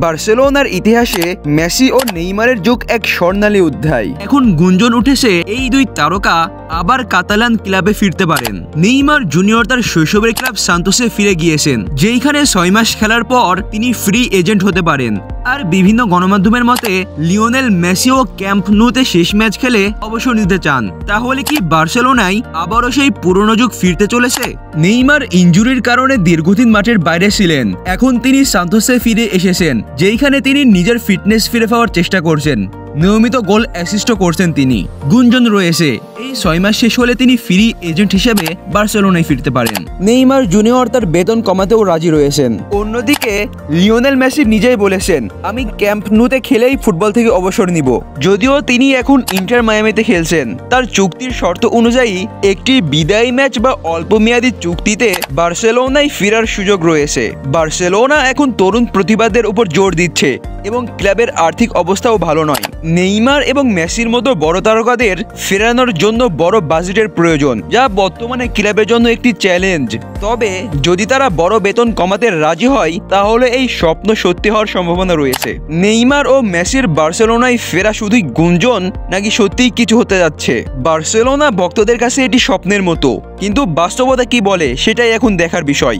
বার্সেলোনার ইতিহাসে মেসি ও নেইমারের যুগ এক স্বর্ণালী অধ্যায়। এখন গুঞ্জন উঠেছে এই দুই তারকা আবার কাতালান ক্লাবে ফিরতে পারেন। নেইমার জুনিয়র তার শৈশবের ক্লাব সান্তোসে ফিরে গিয়েছেন, যেখানে 6 মাস খেলার পর তিনি ফ্রি এজেন্ট হতে পারেন। আর বিভিন্ন গণমাধ্যমের মতে লিওনেল মেসিও ক্যাম্প নুতে শেষ ম্যাচ খেলে অবসর নিতে চান। তাহলে কি বার্সেলোনায় আবারও সেই পুরনো যুগ ফিরতে চলেছে? নেইমার ইনজুরির কারণে দীর্ঘদিন মাঠের বাইরে ছিলেন, এখন তিনি সান্তোসে ফিরে এসেছেন, যেখানে তিনি নিজের ফিটনেস ফিরে পাওয়ার চেষ্টা করছেন। নিয়মিত গোল অ্যাসিস্টও করছেন তিনি। গুঞ্জন রয়েছে এই 6 মাস শেষ হলে তিনি ফ্রি এজেন্ট হিসেবে বার্সেলোনায় ফিরতে পারেন। নেইমার জুনিয়র তার বেতন কমাতেও রাজি রয়েছেন। অন্যদিকে লিওনেল মেসি নিজেই বলেছেন, আমি ক্যাম্প নুতে খেলেই ফুটবল থেকে অবসর নিব। যদিও তিনি এখন ইন্টার মায়ামিতে খেলছেন, তার চুক্তির শর্ত অনুযায়ী একটি বিদায়ী ম্যাচ বা অল্প মেয়াদী চুক্তিতে বার্সেলোনায় ফেরার সুযোগ রয়েছে। বার্সেলোনা এখন তরুণ প্রতিভাদের উপর জোর দিচ্ছে এবং ক্লাবের আর্থিক অবস্থাও ভালো নয়। নেইমার এবং মেসির মতো বড় তারকাদের ফেরানোর জন্য বড় বাজেটের প্রয়োজন, যা বর্তমানে ক্লাবের জন্য একটি চ্যালেঞ্জ। তবে যদি তারা বড় বেতন কমাতে রাজি হয়, তাহলে এই স্বপ্ন সত্যি হওয়ার সম্ভাবনা রয়েছে। নেইমার ও মেসির বার্সেলোনায় ফেরা শুধুই গুঞ্জন নাকি সত্যিই কিছু হতে যাচ্ছে? বার্সেলোনা ভক্তদের কাছে এটি স্বপ্নের মতো, কিন্তু বাস্তবতা কি বলে সেটাই এখন দেখার বিষয়।